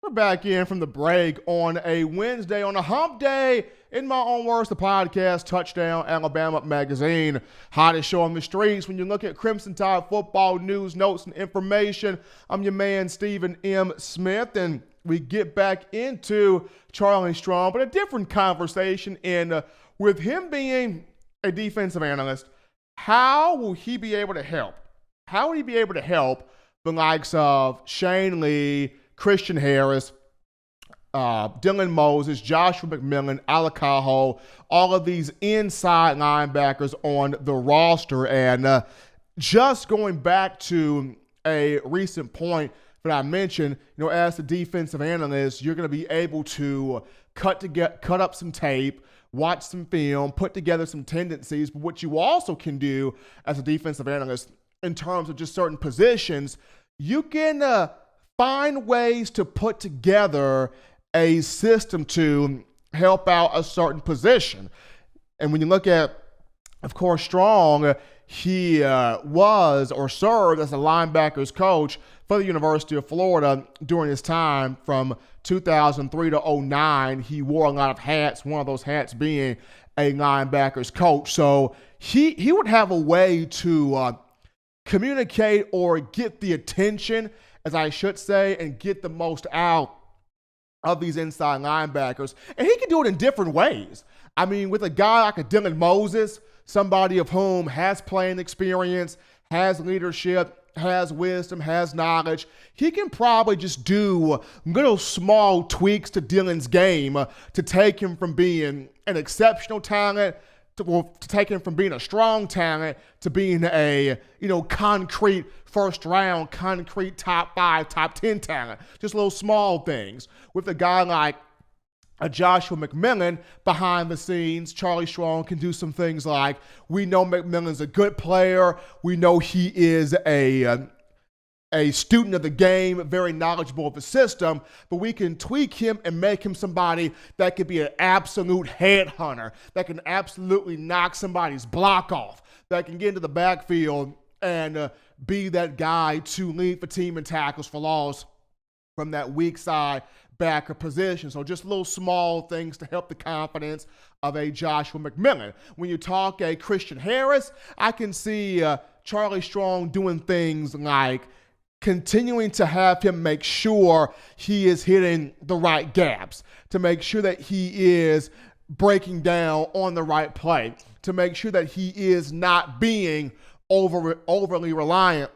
We're back in from the break on a Wednesday, on a hump day. In my own words, the podcast, Touchdown Alabama Magazine. Hottest show on the streets. When you look at Crimson Tide football news, notes, and information, I'm your man, Stephen M. Smith, and we get back into Charlie Strong, but a different conversation. And with him being a defensive analyst, how will he be able to help? How will he be able to help the likes of Shane Lee, Christian Harris, Dylan Moses, Joshua McMillan, Alakaho, all of these inside linebackers on the roster? And just going back to a recent point that I mentioned, as a defensive analyst, you're going to be able to cut up some tape, watch some film, put together some tendencies. But what you also can do as a defensive analyst in terms of just certain positions, you can find ways to put together a system to help out a certain position. And when you look at, of course, Strong, he was or served as a linebackers coach for the University of Florida during his time from 2003 to 2009. He wore a lot of hats, one of those hats being a linebackers coach. So he would have a way to communicate or get the attention, as I should say, and get the most out of these inside linebackers. And he can do it in different ways. I mean, with a guy like a Dylan Moses, somebody of whom has playing experience, has leadership, has wisdom, has knowledge, he can probably just do little small tweaks to Dylan's game to take him from being an exceptional talent to take him from being a strong talent to being a, concrete first round, concrete top 5, top 10 talent. Just little small things. With a guy like a Joshua McMillan behind the scenes, Charlie Strong can do some things like, we know McMillan's a good player. We know he is a student of the game, very knowledgeable of the system, but we can tweak him and make him somebody that could be an absolute headhunter, that can absolutely knock somebody's block off, that can get into the backfield and be that guy to lead the team in tackles for loss from that weak side backer position. So just little small things to help the confidence of a Joshua McMillan. When you talk a Christian Harris, I can see Charlie Strong doing things like continuing to have him make sure he is hitting the right gaps, to make sure that he is breaking down on the right play, to make sure that he is not being overly reliant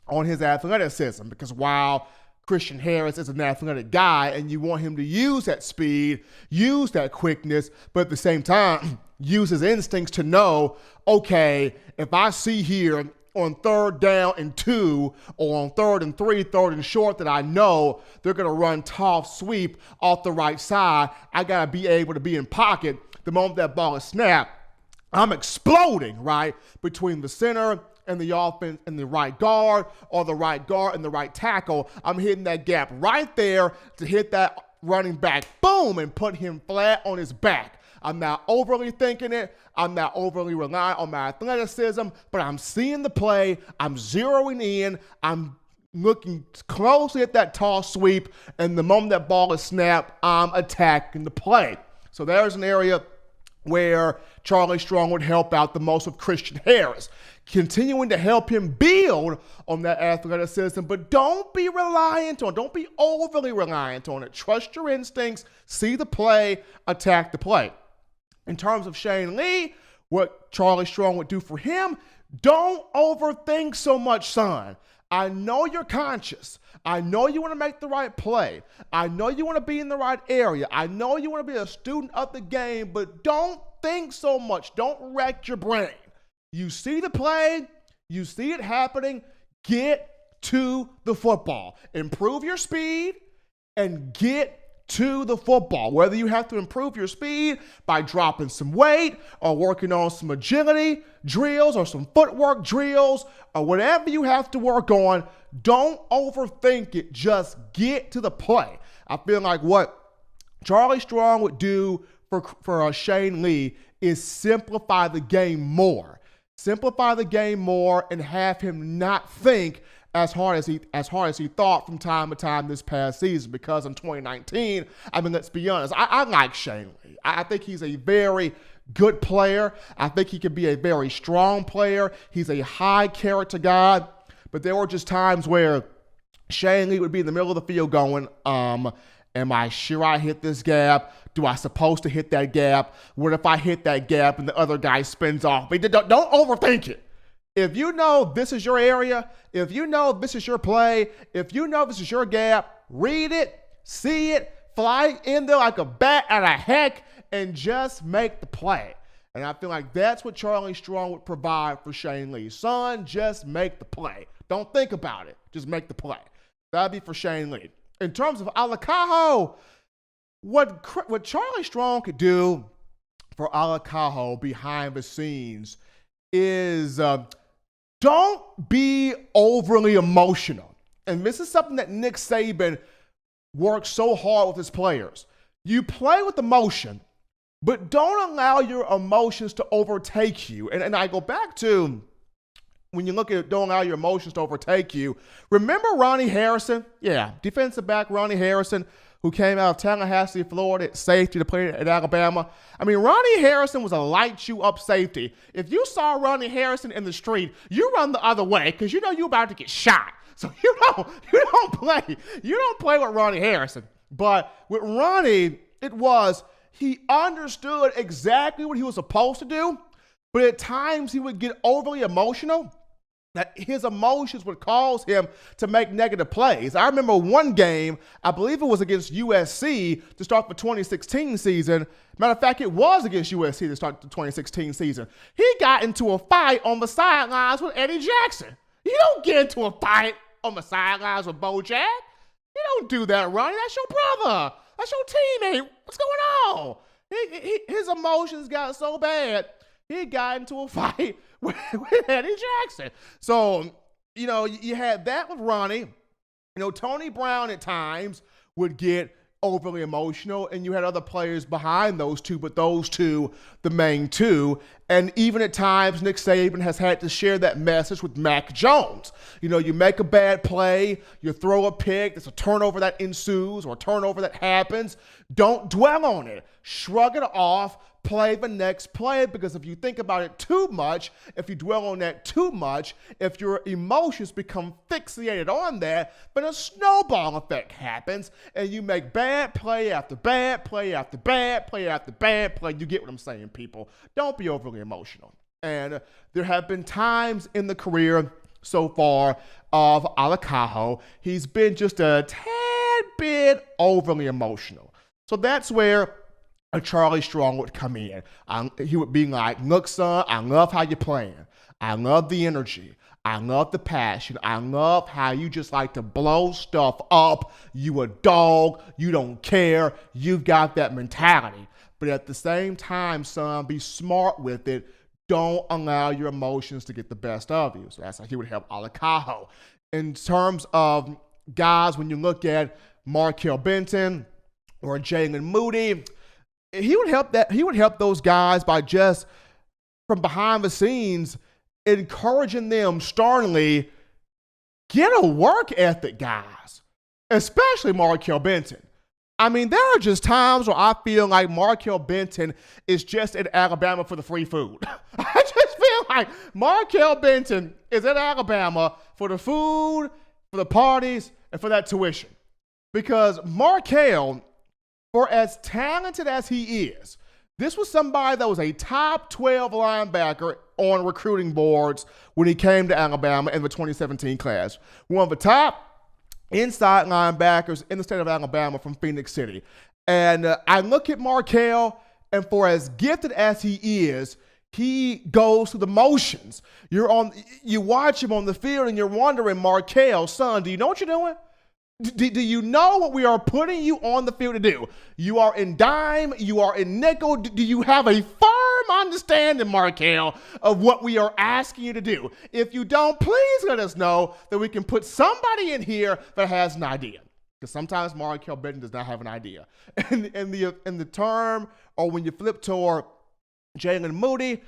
on his athleticism. Because while Christian Harris is an athletic guy and you want him to use that speed, use that quickness, but at the same time, use his instincts to know, okay, if I see here on 3rd down and 2 or on 3rd and 3, 3rd and short, that I know they're going to run toss sweep off the right side, I got to be able to be in pocket the moment that ball is snapped. I'm exploding, right, between the center and the offense and the right guard, or the right guard and the right tackle. I'm hitting that gap right there to hit that running back, boom, and put him flat on his back. I'm not overly thinking it. I'm not overly relying on my athleticism, but I'm seeing the play. I'm zeroing in. I'm looking closely at that toss sweep, and the moment that ball is snapped, I'm attacking the play. So there's an area where Charlie Strong would help out the most with Christian Harris, continuing to help him build on that athleticism, but don't be overly reliant on it. Trust your instincts, see the play, attack the play. In terms of Shane Lee, what Charlie Strong would do for him, don't overthink so much, son. I know you're conscious. I know you want to make the right play. I know you want to be in the right area. I know you want to be a student of the game, but don't think so much. Don't wreck your brain. You see the play. You see it happening. Get to the football. Improve your speed and get to the football. Whether you have to improve your speed by dropping some weight or working on some agility drills or some footwork drills or whatever you have to work on, don't overthink it. Just get to the play. I feel like what Charlie Strong would do for Shane Lee is simplify the game more. Simplify the game more and have him not think as hard as he thought from time to time this past season. Because in 2019, I mean, let's be honest, I like Shane Lee. I think he's a very good player. I think he can be a very strong player. He's a high character guy. But there were just times where Shane Lee would be in the middle of the field going, am I sure I hit this gap? Do I supposed to hit that gap? What if I hit that gap and the other guy spins off? But don't overthink it. If you know this is your area, if you know this is your play, if you know this is your gap, read it, see it, fly in there like a bat out of heck, and just make the play. And I feel like that's what Charlie Strong would provide for Shane Lee. Son, just make the play. Don't think about it. Just make the play. That'd be for Shane Lee. In terms of Alakaho, what Charlie Strong could do for Alakaho behind the scenes is don't be overly emotional. And this is something that Nick Saban works so hard with his players. You play with emotion, but don't allow your emotions to overtake you. And I go back to when you look at don't allow your emotions to overtake you. Remember Ronnie Harrison? Yeah, defensive back Ronnie Harrison, who came out of Tallahassee, Florida, at safety to play at Alabama. I mean, Ronnie Harrison was a light you up safety. If you saw Ronnie Harrison in the street, you run the other way because you know you're about to get shot. So you don't play with Ronnie Harrison. But with Ronnie, he understood exactly what he was supposed to do, but at times he would get overly emotional, that his emotions would cause him to make negative plays. I remember one game, I believe it was against USC to start the 2016 season. Matter of fact, it was against USC to start the 2016 season. He got into a fight on the sidelines with Eddie Jackson. You don't get into a fight on the sidelines with Bo Jack. You don't do that, Ronnie. That's your brother. That's your teammate. What's going on? His emotions got so bad, he got into a fight with Eddie Jackson. So, you had that with Ronnie. Tony Brown at times would get overly emotional, and you had other players behind those two, but those two, the main two. And even at times, Nick Saban has had to share that message with Mac Jones. You make a bad play, you throw a pick, there's a turnover that ensues or a turnover that happens. Don't dwell on it. Shrug it off. Play the next play, because if you think about it too much, if you dwell on that too much, if your emotions become fixated on that, then a snowball effect happens, and you make bad play after bad play after bad play after bad play. You get what I'm saying, people. Don't be overly emotional. And there have been times in the career so far of Alakaho, he's been just a tad bit overly emotional. So that's where a Charlie Strong would come in. He would be like, look, son, I love how you're playing. I love the energy. I love the passion. I love how you just like to blow stuff up. You a dog. You don't care. You've got that mentality. But at the same time, son, be smart with it. Don't allow your emotions to get the best of you. So that's how he would help Alakaho. In terms of guys, when you look at Markel Benton or Jalen Moody, he would help those guys by just from behind the scenes encouraging them sternly, get a work ethic, guys, especially Markel Benton. I mean, there are just times where I feel like Markel Benton is just in Alabama for the free food. I just feel like Markel Benton is in Alabama for the food, for the parties, and for that tuition. Because Markel, for as talented as he is, this was somebody that was a top 12 linebacker on recruiting boards when he came to Alabama in the 2017 class. One of the top inside linebackers in the state of Alabama from Phoenix City. And I look at Markel, and for as gifted as he is, he goes through the motions. You watch him on the field and you're wondering, Markel, son, do you know what you're doing? Do you know what we are putting you on the field to do? You are in dime, you are in nickel. Do you have a firm understanding, Markel, of what we are asking you to do? If you don't, please let us know that we can put somebody in here that has an idea. Because sometimes Markel Benton does not have an idea. And in the term, or when you flip toward Jalen Moody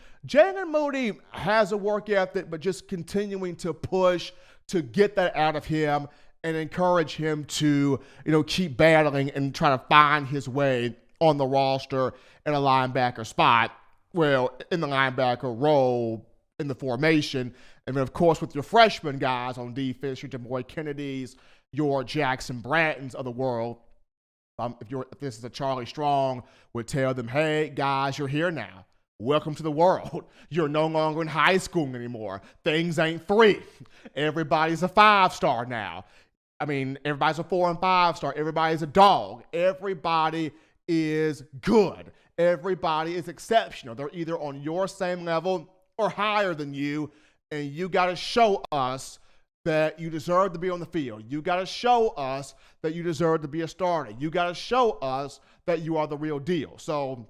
has a work ethic, but just continuing to push, to get that out of him and encourage him to, keep battling and try to find his way on the roster in a linebacker spot. Well, in the linebacker role in the formation. And then, of course, with your freshman guys on defense, your DeMoy Kennedys, your Jackson Brantons of the world. If this is a Charlie Strong, would tell them, hey, guys, you're here now. Welcome to the world. You're no longer in high school anymore. Things ain't free. Everybody's a 5-star now. I mean, everybody's a 4 and 5-star. Everybody's a dog. Everybody is good. Everybody is exceptional. They're either on your same level or higher than you, and you got to show us that you deserve to be on the field. You got to show us that you deserve to be a starter. You got to show us that you are the real deal. So,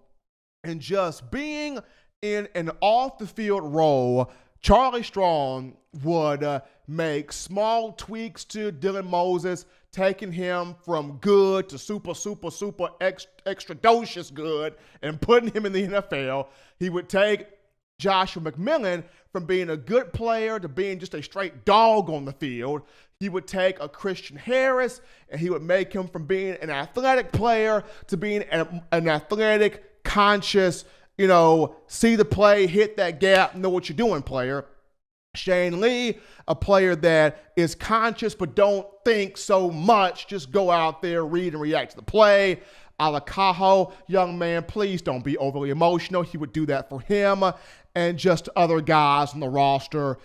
and just being in an off-the-field role, Charlie Strong would make small tweaks to Dylan Moses, taking him from good to super extra-docious good and putting him in the NFL. He would take Joshua McMillan from being a good player to being just a straight dog on the field. He would take a Christian Harris and he would make him from being an athletic player to being an athletic, conscious, see the play, hit that gap, know what you're doing player. Shane Lee, a player that is conscious but don't think so much, just go out there, read and react to the play. Alakaho, young man, please don't be overly emotional. He would do that for him. And just other guys on the roster,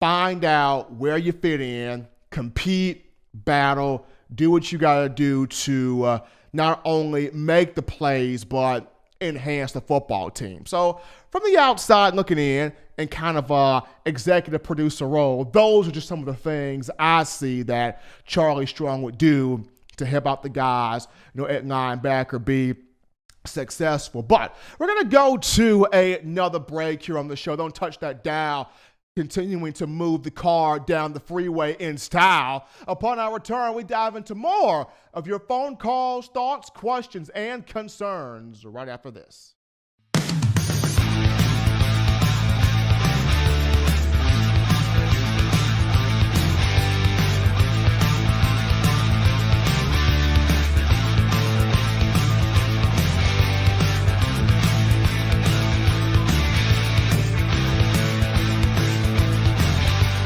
find out where you fit in, compete, battle, do what you got to do to not only make the plays, but enhance the football team. So from the outside looking in and kind of executive producer role, those are just some of the things I see that Charlie Strong would do to help out the guys, at linebacker be successful. But we're going to go to another break here on the show. Don't touch that dial. Continuing to move the car down the freeway in style. Upon our return, we dive into more of your phone calls, thoughts, questions, and concerns right after this.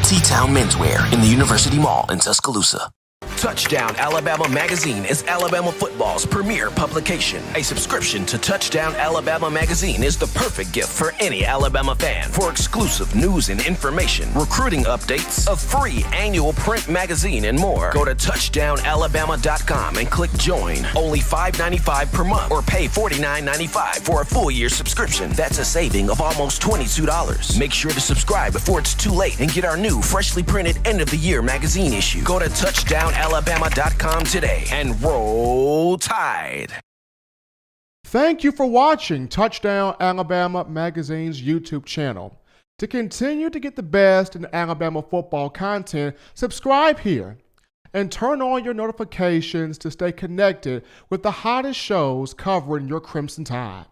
T-Town Menswear in the University Mall in Tuscaloosa. Touchdown Alabama Magazine is Alabama football's premier publication. A subscription to Touchdown Alabama Magazine is the perfect gift for any Alabama fan. For exclusive news and information, recruiting updates, a free annual print magazine, and more, go to touchdownalabama.com and click join. Only $5.95 per month or pay $49.95 for a full year subscription. That's a saving of almost $22. Make sure to subscribe before it's too late and get our new freshly printed end of the year magazine issue. Go to touchdownalabama.com today and roll Tide. Thank you for watching Touchdown Alabama Magazine's YouTube channel. To continue to get the best in Alabama football content, subscribe here and turn on your notifications to stay connected with the hottest shows covering your Crimson Tide.